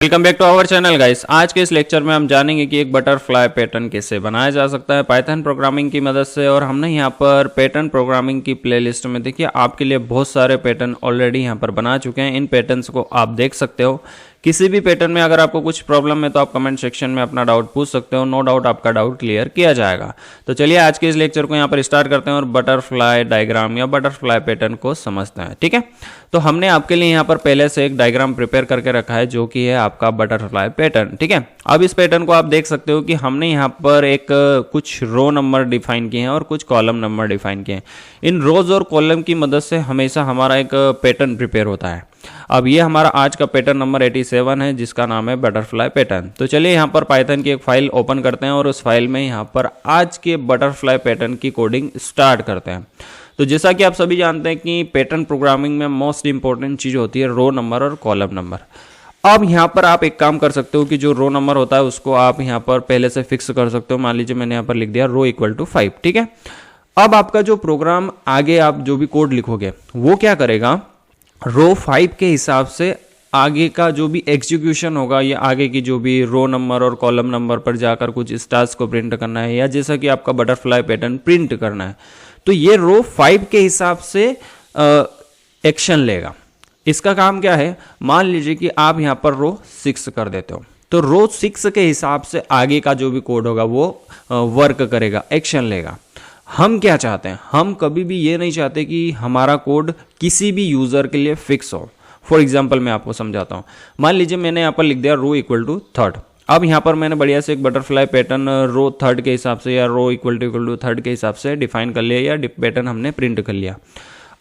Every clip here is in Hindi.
Welcome back to our channel guys. आज के इस लेक्चर में हम जानेंगे कि एक बटरफ्लाई पैटर्न कैसे बनाया जा सकता है पाइथन प्रोग्रामिंग की मदद से। और हमने यहाँ पर पैटर्न प्रोग्रामिंग की प्लेलिस्ट में देखिए आपके लिए बहुत सारे पैटर्न ऑलरेडी यहाँ पर बना चुके हैं। इन पैटर्न्स को आप देख सकते हो। किसी भी पैटर्न में अगर आपको कुछ प्रॉब्लम है तो आप कमेंट सेक्शन में अपना डाउट पूछ सकते हो। नो डाउट आपका डाउट क्लियर किया जाएगा। तो चलिए आज के इस लेक्चर को यहाँ पर स्टार्ट करते हैं और बटरफ्लाई डायग्राम या बटरफ्लाई पैटर्न को समझते हैं। ठीक है, तो हमने आपके लिए यहाँ पर पहले से एक डायग्राम प्रिपेयर करके रखा है जो कि है आपका बटरफ्लाई पैटर्न। ठीक है, अब इस पैटर्न को आप देख सकते हो कि हमने यहाँ पर एक कुछ रो नंबर डिफाइन किए हैं और कुछ कॉलम नंबर डिफाइन किए हैं। इन रोज और कॉलम की मदद से हमेशा हमारा एक पैटर्न प्रिपेयर होता है। अब ये हमारा आज का पैटर्न नंबर 87 है जिसका नाम है बटरफ्लाई पैटर्न। तो चलिए यहाँ पर पाइथन की एक फाइल ओपन करते हैं और उस फाइल में यहाँ पर आज के बटरफ्लाई पैटर्न की कोडिंग स्टार्ट करते हैं। तो जैसा कि आप सभी जानते हैं कि पैटर्न प्रोग्रामिंग में मोस्ट इंपॉर्टेंट चीज़ होती है रो नंबर और कॉलम नंबर। अब यहाँ पर आप एक काम कर सकते हो कि जो रो नंबर होता है उसको आप यहाँ पर पहले से फिक्स कर सकते हो। मान लीजिए मैंने यहाँ पर लिख दिया रो इक्वल टू 5। ठीक है, अब आपका जो प्रोग्राम आगे आप जो भी कोड लिखोगे वो क्या करेगा, रो 5 के हिसाब से आगे का जो भी एग्जीक्यूशन होगा या आगे की जो भी रो नंबर और कॉलम नंबर पर जाकर कुछ स्टार्स को प्रिंट करना है या जैसा कि आपका बटरफ्लाई पैटर्न प्रिंट करना है, तो ये रो 5 के हिसाब से एक्शन लेगा। इसका काम क्या है, मान लीजिए कि आप यहाँ पर रो 6 कर देते हो तो रो 6 के हिसाब से आगे का जो भी कोड होगा वो वर्क करेगा, एक्शन लेगा। हम क्या चाहते हैं, हम कभी भी ये नहीं चाहते कि हमारा कोड किसी भी यूजर के लिए फिक्स हो। फॉर एग्जाम्पल मैं आपको समझाता हूँ। मान लीजिए मैंने यहाँ पर लिख दिया रो इक्वल टू 3rd। अब यहाँ पर मैंने बढ़िया से एक बटरफ्लाई पैटर्न रो 3rd के हिसाब से या रो इक्वल टू 3rd के हिसाब से डिफाइन कर लिया या पैटर्न हमने प्रिंट कर लिया।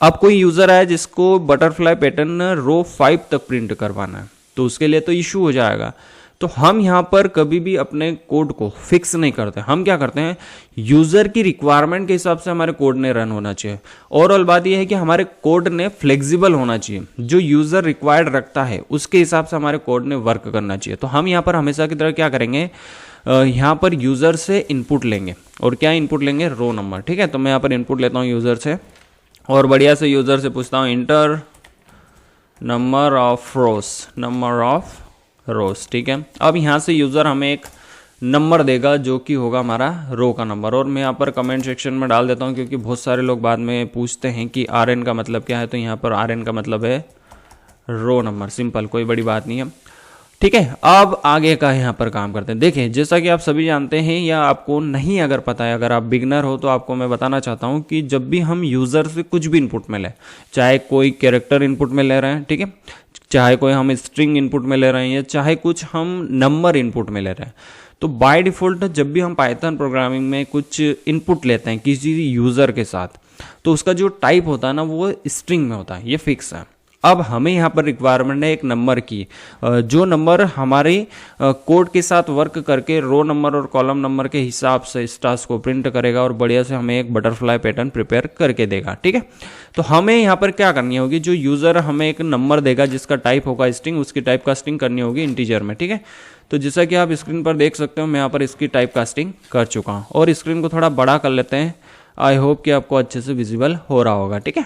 अब कोई यूजर है जिसको बटरफ्लाई पैटर्न रो 5 तक प्रिंट करवाना है तो उसके लिए तो इशू हो जाएगा। तो हम यहाँ पर कभी भी अपने कोड को फिक्स नहीं करते। हम क्या करते हैं, यूजर की रिक्वायरमेंट के हिसाब से हमारे कोड ने रन होना चाहिए। ओवरऑल बात यह है कि हमारे कोड ने फ्लेक्सिबल होना चाहिए। जो यूजर रिक्वायर्ड रखता है उसके हिसाब से हमारे कोड ने वर्क करना चाहिए। तो हम यहाँ पर हमेशा की तरह क्या करेंगे, यहाँ पर यूजर से इनपुट लेंगे। और क्या इनपुट लेंगे, रो नंबर। ठीक है, तो मैं यहाँ पर इनपुट लेता हूँ यूजर से और बढ़िया से यूजर से पूछता हूँ इंटर नंबर ऑफ रोज। ठीक है, अब यहाँ से यूज़र हमें एक नंबर देगा जो कि होगा हमारा रो का नंबर। और मैं यहाँ पर कमेंट सेक्शन में डाल देता हूँ क्योंकि बहुत सारे लोग बाद में पूछते हैं कि RN का मतलब क्या है। तो यहाँ पर RN का मतलब है रो नंबर, सिंपल, कोई बड़ी बात नहीं है। ठीक है, अब आगे का यहाँ पर काम करते हैं। देखिए जैसा कि आप सभी जानते हैं या आपको नहीं अगर पता है, अगर आप बिगनर हो तो आपको मैं बताना चाहता हूँ कि जब भी हम यूज़र से कुछ भी इनपुट में लें, चाहे कोई कैरेक्टर इनपुट में ले रहे हैं, ठीक है, चाहे कोई हम स्ट्रिंग इनपुट में ले रहे हैं या चाहे कुछ हम नंबर इनपुट में ले रहे हैं, तो बाय डिफ़ॉल्ट जब भी हम पाइथन प्रोग्रामिंग में कुछ इनपुट लेते हैं किसी यूज़र के साथ तो उसका जो टाइप होता है ना वो स्ट्रिंग में होता है, ये फिक्स है। अब हमें यहाँ पर रिक्वायरमेंट है एक नंबर की, जो नंबर हमारे कोड के साथ वर्क करके रो नंबर और कॉलम नंबर के हिसाब से स्टार्स को प्रिंट करेगा और बढ़िया से हमें एक बटरफ्लाई पैटर्न प्रिपेयर करके देगा। ठीक है, तो हमें यहाँ पर क्या करनी होगी, जो यूज़र हमें एक नंबर देगा जिसका टाइप होगा स्ट्रिंग, उसकी टाइप कास्टिंग करनी होगी इंटीजर में। ठीक है, तो जैसा कि आप स्क्रीन पर देख सकते हो मैं यहाँ पर इसकी टाइप कास्टिंग कर चुका हूँ और स्क्रीन को थोड़ा बड़ा कर लेते हैं। आई होप कि आपको अच्छे से विजिबल हो रहा होगा। ठीक है,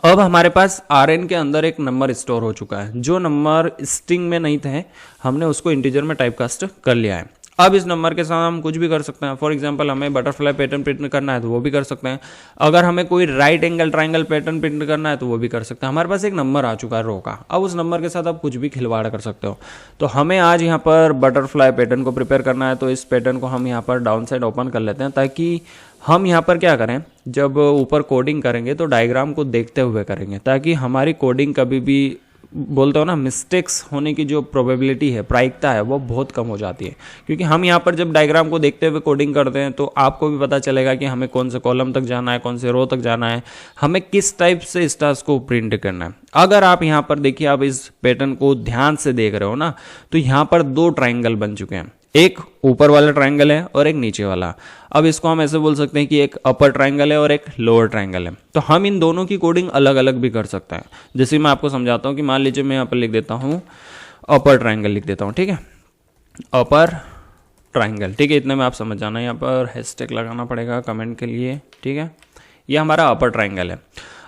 अब हमारे पास RN के अंदर एक नंबर स्टोर हो चुका है। जो नंबर स्ट्रिंग में नहीं थे हमने उसको इंटीजर में टाइपकास्ट कर लिया है। अब इस नंबर के साथ हम कुछ भी कर सकते हैं। फॉर एग्जांपल हमें बटरफ्लाई पैटर्न प्रिंट करना है तो वो भी कर सकते हैं। अगर हमें कोई right angle triangle pattern print करना है तो वो भी कर सकते हैं। हमारे पास एक नंबर आ चुका है रो का, अब उस नंबर के साथ आप कुछ भी खिलवाड़ कर सकते हो। तो हमें आज यहाँ पर बटरफ्लाई पैटर्न को प्रिपेयर करना है तो इस पैटर्न को हम यहाँ पर डाउन साइड ओपन कर लेते हैं ताकि हम यहाँ पर क्या करें, जब ऊपर कोडिंग करेंगे तो डायग्राम को देखते हुए करेंगे ताकि हमारी कोडिंग कभी भी, बोलते हो ना, मिस्टेक्स होने की जो प्रोबेबिलिटी है, प्रायिकता है, वो बहुत कम हो जाती है। क्योंकि हम यहाँ पर जब डायग्राम को देखते हुए कोडिंग करते हैं तो आपको भी पता चलेगा कि हमें कौन से कॉलम तक जाना है, कौन से रो तक जाना है, हमें किस टाइप से स्टार्स को प्रिंट करना है। अगर आप यहाँ पर देखिए, आप इस पैटर्न को ध्यान से देख रहे हो ना, तो यहाँ पर 2 ट्राइंगल बन चुके हैं, एक ऊपर वाला ट्रायंगल है और एक नीचे वाला। अब इसको हम ऐसे बोल सकते हैं कि एक अपर ट्रायंगल है और एक लोअर ट्रायंगल है। तो हम इन दोनों की कोडिंग अलग अलग भी कर सकते हैं। जैसे मैं आपको समझाता हूँ कि मान लीजिए मैं यहाँ पर लिख देता हूँ अपर ट्रायंगल लिख देता हूँ। ठीक है, अपर ट्रायंगल। ठीक है, इतने में आप समझ जाना। यहाँ पर हैशटैग लगाना पड़ेगा कमेंट के लिए। ठीक है, ये हमारा अपर ट्रायंगल है।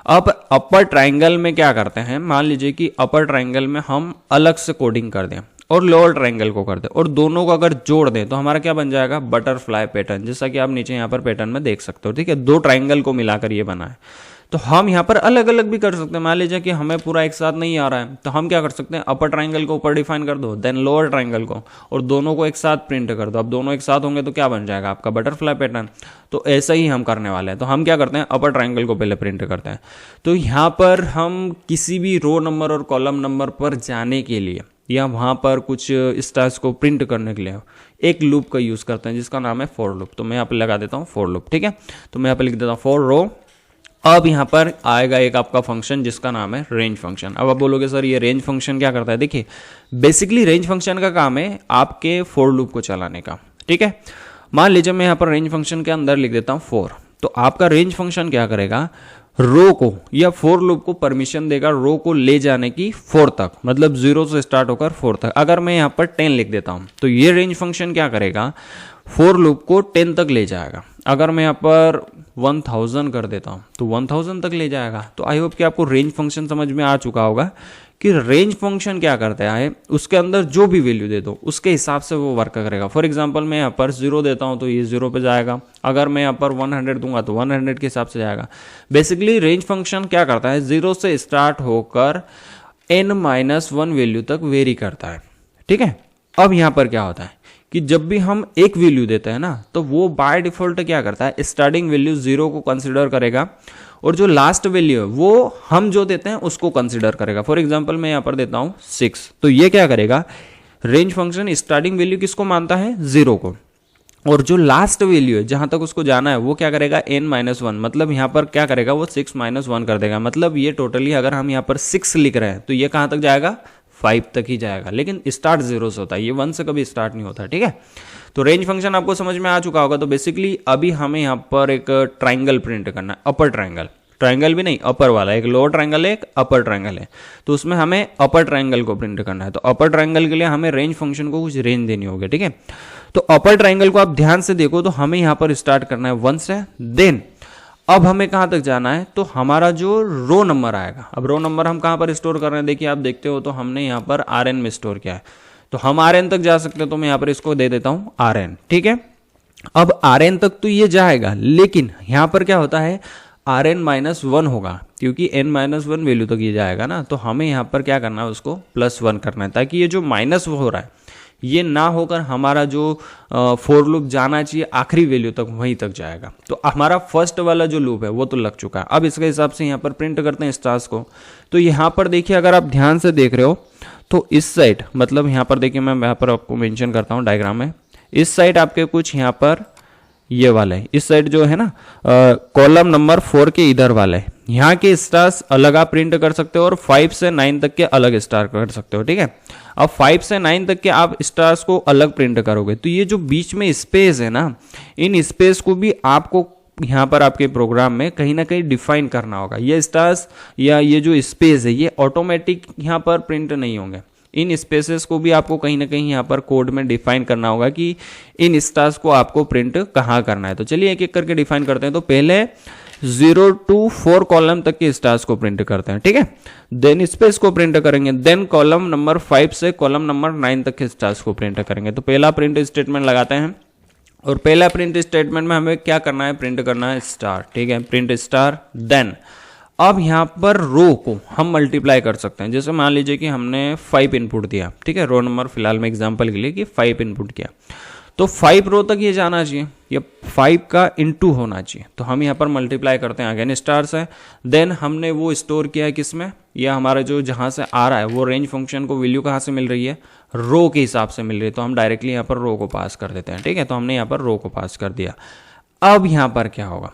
अब अपर ट्रायंगल में क्या करते हैं, मान लीजिए कि अपर ट्रायंगल में हम अलग से कोडिंग कर दें। और लोअर ट्रायंगल को कर दें और दोनों को अगर जोड़ दें तो हमारा क्या बन जाएगा, बटरफ्लाई पैटर्न, जैसा कि आप नीचे यहाँ पर पैटर्न में देख सकते हो। ठीक है, दो ट्रायंगल को मिलाकर ये बना है। तो हम यहाँ पर अलग अलग भी कर सकते हैं। मान लीजिए कि हमें पूरा एक साथ नहीं आ रहा है तो हम क्या कर सकते हैं, अपर ट्रायंगल को ऊपर डिफाइन कर दो, देन लोअर ट्रायंगल को, और दोनों को एक साथ प्रिंट कर दो। अब दोनों एक साथ होंगे तो क्या बन जाएगा, आपका बटरफ्लाई पैटर्न। तो ऐसा ही हम करने वाले हैं। तो हम क्या करते हैं, अपर ट्रायंगल को पहले प्रिंट करते हैं। तो यहाँ पर हम किसी भी रो नंबर और कॉलम नंबर पर जाने के लिए या वहाँ पर कुछ स्टार्स को प्रिंट करने के लिए एक लूप का यूज़ करते हैं जिसका नाम है फॉर लूप। तो मैं यहाँ पर लगा देता हूँ फॉर लूप। ठीक है, तो मैं यहाँ पर लिख देता हूँ फॉर रो। अब यहाँ पर आएगा एक आपका फंक्शन जिसका नाम है रेंज फंक्शन। अब आप बोलोगे सर ये रेंज फंक्शन क्या करता है। देखिए बेसिकली रेंज फंक्शन का काम है आपके फॉर लूप को चलाने का। ठीक है, मान लीजिए मैं यहाँ पर रेंज फंक्शन के अंदर लिख देता हूँ 4। तो आपका रेंज फंक्शन क्या करेगा, रो को या फॉर लूप को परमिशन देगा रो को ले जाने की 4 तक, मतलब 0 से स्टार्ट होकर 4 तक। अगर मैं यहाँ पर 10 लिख देता हूँ तो ये रेंज फंक्शन क्या करेगा, फॉर लूप को 10 तक ले जाएगा। अगर मैं यहाँ पर 1000 कर देता हूँ तो 1000 तक ले जाएगा। तो आई होप कि आपको रेंज फंक्शन समझ में आ चुका होगा कि रेंज फंक्शन क्या करता है, उसके अंदर जो भी वैल्यू दे दो उसके हिसाब से वो वर्क करेगा। फॉर एग्जांपल मैं यहाँ पर 0 देता हूँ तो ये 0 पे जाएगा। अगर मैं यहाँ पर 100 दूंगा तो 100 के हिसाब से जाएगा। बेसिकली रेंज फंक्शन क्या करता है, 0 से स्टार्ट होकर n-1 वैल्यू तक वेरी करता है। ठीक है, अब यहाँ पर क्या होता है कि जब भी हम एक वैल्यू देते हैं ना तो वो बाय डिफॉल्ट क्या करता है, स्टार्टिंग वैल्यू 0 को कंसिडर करेगा और जो लास्ट वैल्यू है वो हम जो देते हैं उसको कंसिडर करेगा। फॉर एग्जांपल मैं यहाँ पर देता हूँ 6, तो ये क्या करेगा, रेंज फंक्शन स्टार्टिंग वैल्यू किसको मानता है, 0 को, और जो लास्ट वैल्यू है जहां तक उसको जाना है वो क्या करेगा, n-1, मतलब यहाँ पर क्या करेगा वो 6-1 कर देगा। मतलब ये टोटली अगर हम यहाँ पर 6 लिख रहे हैं तो ये कहाँ तक जाएगा, 5 तक ही जाएगा। लेकिन स्टार्ट 0 से होता है, ये 1 से कभी स्टार्ट नहीं होता। ठीक है, तो रेंज फंक्शन आपको समझ में आ चुका होगा। तो बेसिकली अभी हमें यहाँ पर एक ट्राइंगल प्रिंट करना है, अपर ट्राइंगल, ट्राइंगल भी नहीं अपर वाला, एक लोअर ट्राइंगल है एक अपर ट्राइंगल है। तो उसमें हमें अपर ट्राइंगल को प्रिंट करना है। तो अपर ट्राइंगल के लिए हमें रेंज फंक्शन को कुछ रेंज देनी होगी। ठीक है, तो अपर ट्राइंगल को आप ध्यान से देखो तो हमें यहाँ पर स्टार्ट करना है 1 से, देन अब हमें कहाँ तक जाना है, तो हमारा जो रो नंबर आएगा, अब रो नंबर हम कहाँ पर स्टोर कर रहे हैं, देखिए आप देखते हो तो हमने यहाँ पर Rn में स्टोर किया है। तो हम Rn तक जा सकते हैं, तो मैं यहाँ पर इसको दे देता हूँ Rn। ठीक है, अब Rn तक तो ये जाएगा, लेकिन यहाँ पर क्या होता है, Rn-1 होगा, क्योंकि n-1 वैल्यू तक ये जाएगा ना। तो हमें यहाँ पर क्या करना है, उसको +1 करना है, ताकि ये जो माइनस हो रहा है ये ना होकर हमारा जो फॉर लूप जाना चाहिए आखिरी वैल्यू तक वहीं तक जाएगा। तो हमारा फर्स्ट वाला जो लूप है वो तो लग चुका है। अब इसके हिसाब से यहाँ पर प्रिंट करते हैं स्टार्स को। तो यहाँ पर देखिए, अगर आप ध्यान से देख रहे हो तो इस साइड, मतलब यहाँ पर देखिए मैं यहाँ पर आपको मेंशन करता हूँ डायग्राम में, इस साइड आपके कुछ यहाँ पर ये वाला है, इस साइड जो है ना कॉलम नंबर 4 के इधर वाला है, यहाँ के स्टार्स अलग आप प्रिंट कर सकते हो और 5 से 9 तक के अलग स्टार कर सकते हो। ठीक है, अब 5 से 9 तक के आप स्टार्स को अलग प्रिंट करोगे तो ये जो बीच में स्पेस है ना, इन स्पेस को भी आपको यहाँ पर आपके प्रोग्राम में कहीं ना कहीं डिफाइन करना होगा। ये स्टार्स या ये जो स्पेस है ये ऑटोमेटिक यहाँ पर प्रिंट नहीं होंगे, इन स्पेसेस को भी आपको कहीं ना कहीं यहाँ पर कोड में डिफाइन करना होगा कि इन स्टार्स को आपको प्रिंट कहाँ करना है। तो चलिए एक एक करके डिफाइन करते हैं। तो पहले 0 to 4 कॉलम तक के स्टार्स को प्रिंट करते हैं। ठीक है, देन स्पेस को प्रिंट करेंगे, देन कॉलम नंबर 5 से कॉलम नंबर 9 तक के स्टार्स को प्रिंट करेंगे। तो पहला प्रिंट स्टेटमेंट लगाते हैं और पहला प्रिंट स्टेटमेंट में हमें क्या करना है, प्रिंट करना है स्टार। ठीक है, प्रिंट स्टार। देन अब यहाँ पर रो को हम मल्टीप्लाई कर सकते हैं। जैसे मान लीजिए कि हमने 5 इनपुट दिया, ठीक है, रो नंबर फिलहाल में एग्जांपल के लिए कि 5 इनपुट किया, तो 5 रो तक ये जाना चाहिए, ये 5 का इनटू होना चाहिए। तो हम यहाँ पर मल्टीप्लाई करते हैं, अगेन स्टार्स है। देन हमने वो स्टोर किया है किस में, या हमारा जो जहाँ से आ रहा है वो रेंज फंक्शन को वैल्यू कहाँ से मिल रही है, रो के हिसाब से मिल रही है। तो हम डायरेक्टली यहाँ पर रो को पास कर देते हैं। ठीक है, तो हमने यहाँ पर रो को पास कर दिया। अब यहाँ पर क्या होगा,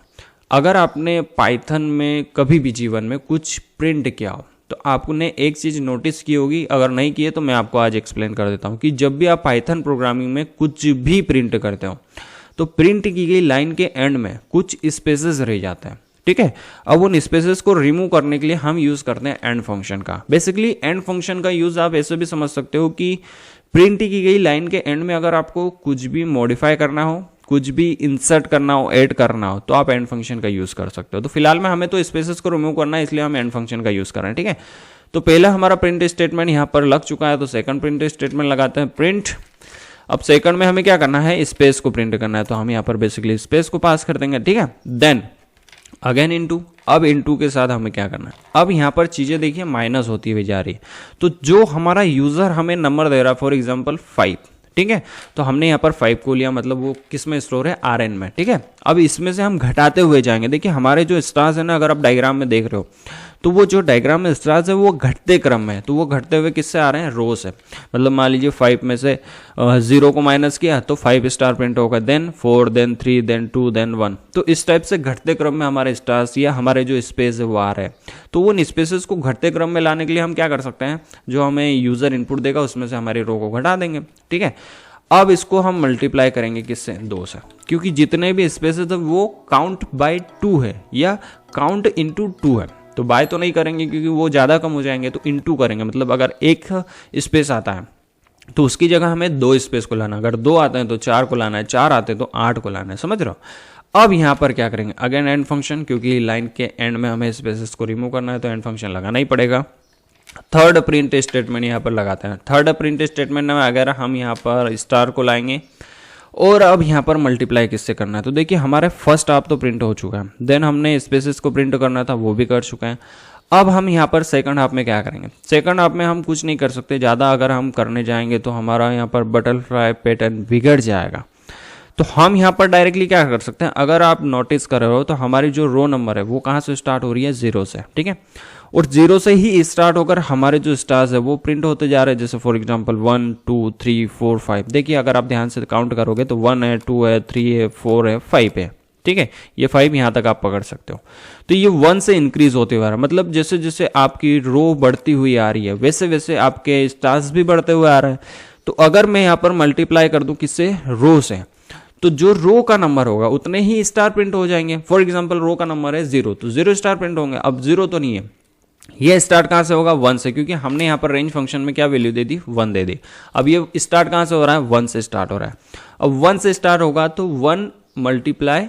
अगर आपने पाइथन में कभी भी जीवन में कुछ प्रिंट किया हो तो आपने एक चीज़ नोटिस की होगी, अगर नहीं की है तो मैं आपको आज एक्सप्लेन कर देता हूँ कि जब भी आप पाइथन प्रोग्रामिंग में कुछ भी प्रिंट करते हो तो प्रिंट की गई लाइन के एंड में कुछ स्पेसेस रह जाते हैं। ठीक है, अब उन स्पेसेस को रिमूव करने के लिए हम यूज़ करते हैं एंड फंक्शन का। बेसिकली एंड फंक्शन का यूज़ आप ऐसे भी समझ सकते हो कि प्रिंट की गई लाइन के एंड में अगर आपको कुछ भी मॉडिफाई करना हो, कुछ भी इंसर्ट करना हो, ऐड करना हो, तो आप एंड फंक्शन का यूज़ कर सकते हो। तो फिलहाल में हमें तो स्पेसेस को रिमूव करना है, इसलिए हम एंड फंक्शन का यूज़ कर रहे हैं। ठीक है, तो पहला हमारा प्रिंट स्टेटमेंट यहाँ पर लग चुका है, तो सेकंड प्रिंट स्टेटमेंट लगाते हैं प्रिंट। अब सेकंड में हमें क्या करना है, स्पेस को प्रिंट करना है, तो हम यहाँ पर बेसिकली स्पेस को पास कर देंगे, ठीक है। देन अगेन इनटू, अब इनटू के साथ हमें क्या करना है, अब यहाँ पर चीजें देखिए माइनस होती हुई जा रही है, तो जो हमारा यूजर हमें नंबर दे रहा है फॉर एग्जांपल 5, ठीक है, तो हमने यहाँ पर 5 को लिया, मतलब वो किस में स्टोर है, आरएन में, ठीक है। अब इसमें से हम घटाते हुए जाएंगे, देखिए हमारे जो स्टार्स है ना, अगर आप डायग्राम में देख रहे हो तो वो जो डायग्राम में स्टार्स है वो घटते क्रम में है, तो वो घटते हुए किससे आ रहे हैं, रो से। मतलब मान लीजिए 5 में से 0 को माइनस किया तो 5 स्टार प्रिंट होगा, देन 4, देन 3, देन 2, देन 1। तो इस टाइप से घटते क्रम में हमारे स्टार्स या हमारे जो स्पेस है वो आ रहे हैं। तो उन स्पेसेस को घटते क्रम में लाने के लिए हम क्या कर सकते हैं, जो हमें यूजर इनपुट देगा उसमें से हमारी रो को घटा देंगे, ठीक है। अब इसको हम मल्टीप्लाई करेंगे किससे, 2 से, क्योंकि जितने भी स्पेसेस है वो काउंट बाय 2 है या काउंट इनटू 2 है। तो बाय तो नहीं करेंगे क्योंकि वो ज़्यादा कम हो जाएंगे, तो इनटू करेंगे। मतलब अगर एक स्पेस आता है तो उसकी जगह हमें 2 स्पेस को लाना, अगर 2 आते हैं तो 4 को लाना है, 4 आते हैं तो 8 को लाना है, समझ रहे हो। अब यहाँ पर क्या करेंगे, अगेन एंड फंक्शन, क्योंकि लाइन के एंड में हमें स्पेसेस को रिमूव करना है तो एंड फंक्शन लगाना ही पड़ेगा। थर्ड प्रिंट स्टेटमेंट यहाँ पर लगाते हैं। थर्ड प्रिंट स्टेटमेंट में अगर हम यहाँ पर स्टार को लाएंगे और अब यहाँ पर मल्टीप्लाई किससे करना है, तो देखिए हमारे फर्स्ट हाफ तो प्रिंट हो चुका है, देन हमने स्पेसेस को प्रिंट करना था वो भी कर चुके हैं। अब हम यहाँ पर सेकंड हाफ में क्या करेंगे, सेकंड हाफ में हम कुछ नहीं कर सकते ज़्यादा, अगर हम करने जाएंगे तो हमारा यहाँ पर बटरफ्लाई पैटर्न बिगड़ जाएगा। तो हम यहाँ पर डायरेक्टली क्या कर सकते हैं, अगर आप नोटिस कर रहे हो तो हमारी जो रो नंबर है वो कहाँ से स्टार्ट हो रही है, 0 से, ठीक है। और 0 से ही स्टार्ट होकर हमारे जो स्टार्स है वो प्रिंट होते जा रहे हैं, जैसे फॉर एग्जांपल 1 2 3 4 5। देखिए अगर आप ध्यान से काउंट करोगे तो 1 है, 2 है, 3 है, 4 है, 5 है, ठीक है। ये 5 यहाँ तक आप पकड़ सकते हो। तो ये 1 से इंक्रीज होते हुए आ रहा है, मतलब जैसे जैसे आपकी रो बढ़ती हुई आ रही है वैसे वैसे आपके स्टार्स भी बढ़ते हुए आ रहे हैं। तो अगर मैं यहाँ पर मल्टीप्लाई कर दूं किससे, रो से, तो जो रो का नंबर होगा उतने ही स्टार प्रिंट हो जाएंगे। फॉर एग्जांपल रो का नंबर है 0, तो 0 स्टार प्रिंट होंगे। अब 0 तो नहीं है, ये स्टार्ट कहां से होगा, 1 से, क्योंकि हमने यहाँ पर रेंज फंक्शन में क्या वैल्यू दे दी, 1 दे दी। अब ये स्टार्ट कहां से हो रहा है, 1 से स्टार्ट हो रहा है। अब 1 से स्टार्ट होगा तो 1 मल्टीप्लाई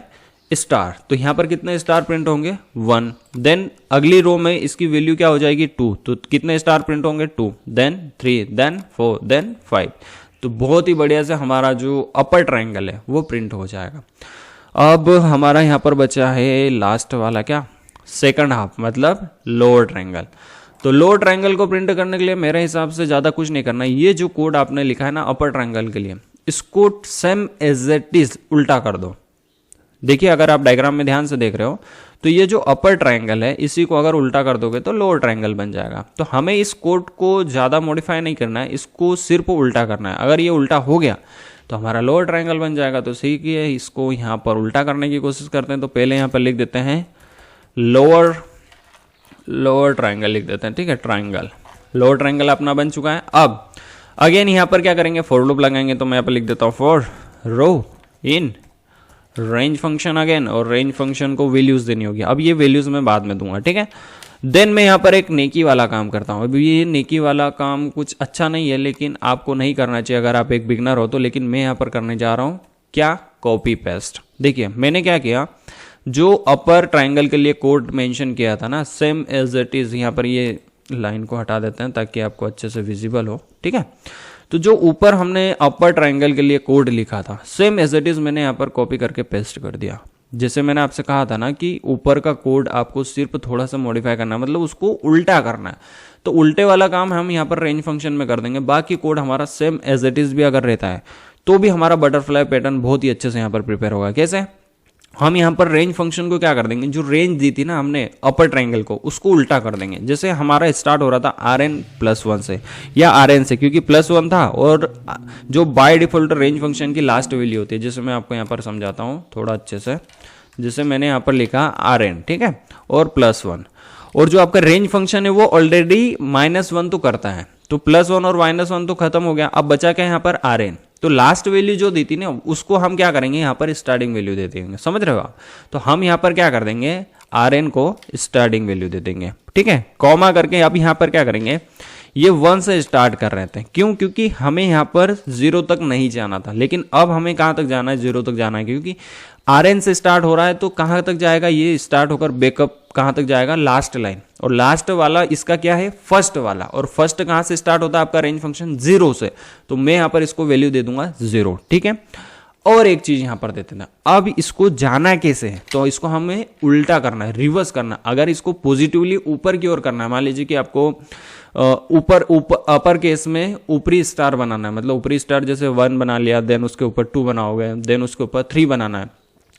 स्टार, तो यहाँ पर कितने स्टार प्रिंट होंगे, 1। देन अगली रो में इसकी वैल्यू क्या हो जाएगी, 2, तो कितने स्टार प्रिंट होंगे, 2, देन 3, देन 4, देन 5। तो बहुत ही बढ़िया से हमारा जो अपर ट्रायंगल है वो प्रिंट हो जाएगा। अब हमारा यहाँ पर बचा है लास्ट वाला क्या, सेकंड हाफ, मतलब लोअर ट्रायंगल। तो लोअर ट्रायंगल को प्रिंट करने के लिए मेरे हिसाब से ज़्यादा कुछ नहीं करना। ये जो कोड आपने लिखा है ना अपर ट्रायंगल के लिए, इसको सेम एज इट इज उल्टा कर दो। देखिए अगर आप डायग्राम में ध्यान से देख रहे हो तो ये जो अपर ट्रायंगल है इसी को अगर उल्टा कर दोगे तो लोअर ट्रायंगल बन जाएगा। तो हमें इस कोड को ज़्यादा मॉडिफाई नहीं करना है, इसको सिर्फ उल्टा करना है। अगर ये उल्टा हो गया तो हमारा लोअर ट्रायंगल बन जाएगा। तो सही कि है, इसको यहाँ पर उल्टा करने की कोशिश करते हैं। तो पहले यहाँ पर लिख देते हैं लोअर ट्रायंगल लिख देते हैं, ठीक है, ट्रायंगल, लोअर ट्रायंगल अपना बन चुका है। अब अगेन यहाँ पर क्या करेंगे, फॉर लूप लगाएंगे। तो मैं यहाँ पर लिख देता हूँ for row in range function again, और रेंज फंक्शन को वैल्यूज देनी होगी। अब ये वैल्यूज मैं बाद में दूंगा, ठीक है। देन मैं यहाँ पर एक नेकी वाला काम करता हूँ। अभी ये नेकी वाला काम कुछ अच्छा नहीं है, लेकिन आपको नहीं करना चाहिए अगर आप एक बिगनर हो तो। लेकिन मैं यहाँ पर करने जा रहा हूँ क्या, कॉपी पेस्ट। देखिए मैंने क्या किया, जो अपर ट्रायंगल के लिए कोड मेंशन किया था ना, सेम एज इट इज, यहाँ पर ये लाइन को हटा देते हैं ताकि आपको अच्छे से विजिबल हो, ठीक है। तो जो ऊपर हमने अपर ट्रायंगल के लिए कोड लिखा था सेम एज इट इज मैंने यहाँ पर कॉपी करके पेस्ट कर दिया। जैसे मैंने आपसे कहा था ना कि ऊपर का कोड आपको सिर्फ थोड़ा सा मॉडिफाई करना है, मतलब उसको उल्टा करना है। तो उल्टे वाला काम हम यहाँ पर रेंज फंक्शन में कर देंगे। बाकी कोड हमारा सेम एज इट इज भी अगर रहता है तो भी हमारा बटरफ्लाई पैटर्न बहुत ही अच्छे से यहाँ पर प्रिपेयर होगा। कैसे, हम यहाँ पर रेंज फंक्शन को क्या कर देंगे, जो रेंज दी थी ना हमने अपर ट्रायंगल को, उसको उल्टा कर देंगे। जैसे हमारा स्टार्ट हो रहा था Rn+1 से या Rn से, क्योंकि +1 था, और जो बाय डिफॉल्ट रेंज फंक्शन की लास्ट वैल्यू होती है, जैसे मैं आपको यहाँ पर समझाता हूँ थोड़ा अच्छे से। जैसे मैंने यहाँ पर लिखा Rn, ठीक है, और +1, और जो आपका रेंज फंक्शन है वो ऑलरेडी -1 तो करता है, तो +1 और -1 तो खत्म हो गया। अब बचा क्या यहाँ पर, Rn। तो लास्ट वैल्यू जो दी थी ना उसको हम क्या करेंगे, यहाँ पर स्टार्टिंग वैल्यू दे देंगे, समझ रहे हो आप। तो हम यहाँ पर क्या कर देंगे, Rn को स्टार्टिंग वैल्यू दे देंगे, ठीक है, कॉमा करके। अब यहाँ पर क्या करेंगे, ये 1 से स्टार्ट कर रहे थे। क्यों? क्योंकि हमें यहाँ पर 0 तक नहीं जाना था, लेकिन अब हमें कहाँ तक जाना है? 0 तक जाना है, क्योंकि RN से स्टार्ट हो रहा है तो कहाँ तक जाएगा? ये स्टार्ट होकर बैकअप कहाँ तक जाएगा? Last line. और लास्ट वाला इसका क्या है? फर्स्ट वाला। और फर्स्ट कहाँ से स्टार्ट होता है आपका रेंज फंक्शन? 0 से। तो मैं यहाँ पर इसको वैल्यू दे दूंगा 0, ठीक है। और एक चीज यहां पर देते हैं, अब इसको जाना कैसे है? तो इसको हमें उल्टा करना है, रिवर्स करना है। अगर इसको पॉजिटिवली ऊपर की ओर करना है, मान लीजिए कि आपको ऊपर अपर केस में ऊपरी स्टार बनाना है, मतलब ऊपरी स्टार जैसे 1 बना लिया, देन उसके ऊपर 2 बनाओगे, देन उसके ऊपर 3 बनाना है,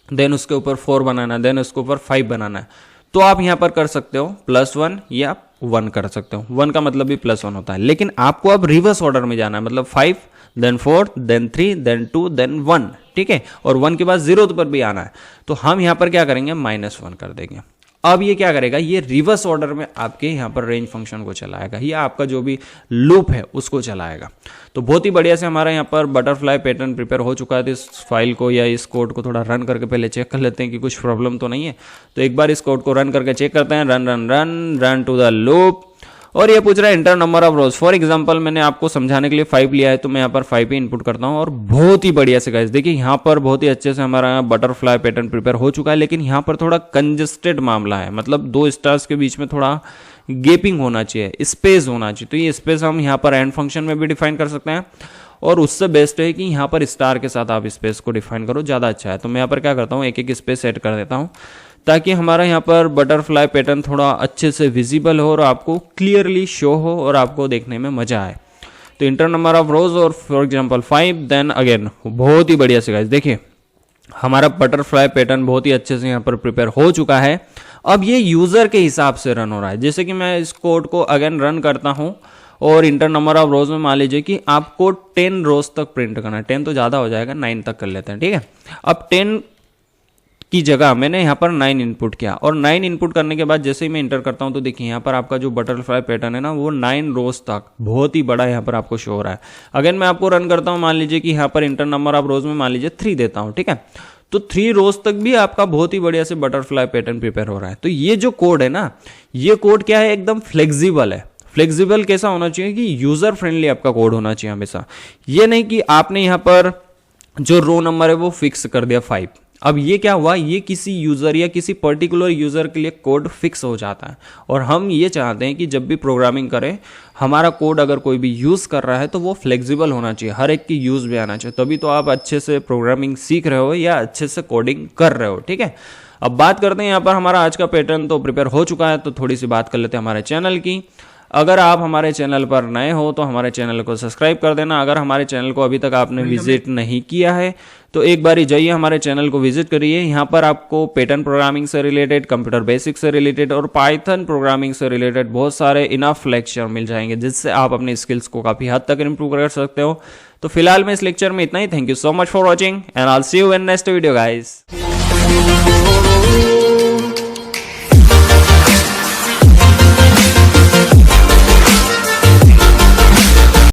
देन उसके ऊपर 4 बनाना है, देन उसके ऊपर 5 बनाना है। तो आप यहां पर कर सकते हो +1 या 1 कर सकते हो। 1 का मतलब भी +1 होता है, लेकिन आपको अब रिवर्स ऑर्डर में जाना है, मतलब 5 देन 4 देन 3 देन 2 देन 1, ठीक है। और 1 के बाद 0 पर भी आना है, तो हम यहां पर क्या करेंगे? -1 कर देंगे। अब ये क्या करेगा? ये रिवर्स ऑर्डर में आपके यहाँ पर रेंज फंक्शन को चलाएगा, या आपका जो भी लूप है उसको चलाएगा। तो बहुत ही बढ़िया से हमारा यहाँ पर बटरफ्लाई पैटर्न प्रिपेयर हो चुका है। तो इस फाइल को या इस कोड को थोड़ा रन करके पहले चेक कर लेते हैं कि कुछ प्रॉब्लम तो नहीं है। तो एक बार इस कोड को रन करके चेक करते हैं। Run run run run to the loop, और ये पूछ रहा है enter number of rows. For example मैंने आपको समझाने के लिए 5 लिया है, तो मैं यहाँ पर 5 ही इनपुट करता हूँ। और बहुत ही बढ़िया से गाइस देखिए, यहाँ पर बहुत ही अच्छे से हमारा बटरफ्लाई पैटर्न प्रिपेयर हो चुका है। लेकिन यहाँ पर थोड़ा कंजस्टेड मामला है, मतलब 2 स्टार्स के बीच में थोड़ा गैपिंग होना चाहिए, स्पेस होना चाहिए। तो ये स्पेस हम यहाँ पर एंड फंक्शन में भी डिफाइन कर सकते हैं, और उससे बेस्ट है कि यहाँ पर स्टार के साथ आप स्पेस को डिफाइन करो, ज़्यादा अच्छा है। तो मैं यहाँ पर क्या करता हूँ, एक एक स्पेस सेट कर देता हूँ, ताकि हमारा यहाँ पर बटरफ्लाई पैटर्न थोड़ा अच्छे से विजिबल हो और आपको क्लियरली शो हो और आपको देखने में मजा आए। तो इंटर नंबर ऑफ रोज, और फॉर एग्जांपल 5, देन अगेन बहुत ही बढ़िया से गाइस देखिए, हमारा बटरफ्लाई पैटर्न बहुत ही अच्छे से यहाँ पर प्रिपेयर हो चुका है। अब ये यूजर के हिसाब से रन हो रहा है। जैसे कि मैं इस कोड को अगेन रन करता हूँ, और इंटर नंबर ऑफ रोज में मान लीजिए कि आपको 10 रोज तक प्रिंट करना है। 10 तो ज़्यादा हो जाएगा, 9 तक कर लेते हैं, ठीक है। अब 10 की जगह मैंने यहाँ पर 9 इनपुट किया, और 9 इनपुट करने के बाद जैसे ही मैं इंटर करता हूँ तो देखिए यहाँ पर आपका जो बटरफ्लाई पैटर्न है ना, वो 9 रोज तक बहुत ही बड़ा यहाँ पर आपको शो हो रहा है। अगेन मैं आपको रन करता हूँ, मान लीजिए कि यहाँ पर इंटर नंबर ऑफ रोज में मान लीजिए 3 देता हूँ, ठीक है। तो 3 रोज तक भी आपका बहुत ही बढ़िया से बटरफ्लाई पैटर्न प्रिपेयर हो रहा है। तो ये जो कोड है ना, ये कोड क्या है? एकदम फ्लेक्सिबल है। फ्लेक्सिबल कैसा होना चाहिए कि यूजर फ्रेंडली आपका कोड होना चाहिए हमेशा। ये नहीं कि आपने यहाँ पर जो रो नंबर है वो फिक्स कर दिया 5। अब ये क्या हुआ? ये किसी यूजर या किसी पर्टिकुलर यूजर के लिए कोड फिक्स हो जाता है, और हम ये चाहते हैं कि जब भी प्रोग्रामिंग करें, हमारा कोड अगर कोई भी यूज कर रहा है तो वो फ्लेक्सिबल होना चाहिए, हर एक की यूज में आना चाहिए। तभी तो आप अच्छे से प्रोग्रामिंग सीख रहे हो या अच्छे से कोडिंग कर रहे हो, ठीक है। अब बात करते हैं यहाँ पर, हमारा आज का पैटर्न तो प्रिपेयर हो चुका है, तो थोड़ी सी बात कर लेते हैं हमारे चैनल की। अगर आप हमारे चैनल पर नए हो तो हमारे चैनल को सब्सक्राइब कर देना। अगर हमारे चैनल को अभी तक आपने विजिट नहीं किया है तो एक बार जाइए हमारे चैनल को विजिट करिए। यहाँ पर आपको पैटर्न प्रोग्रामिंग से रिलेटेड, कंप्यूटर बेसिक्स से रिलेटेड और पाइथन प्रोग्रामिंग से रिलेटेड बहुत सारे इनफ लेक्चर मिल जाएंगे, जिससे आप अपनी स्किल्स को काफ़ी हद तक इंप्रूव कर सकते हो। तो फिलहाल में इस लेक्चर में इतना ही। Thank you so much for watching, and I will see you in next video guys.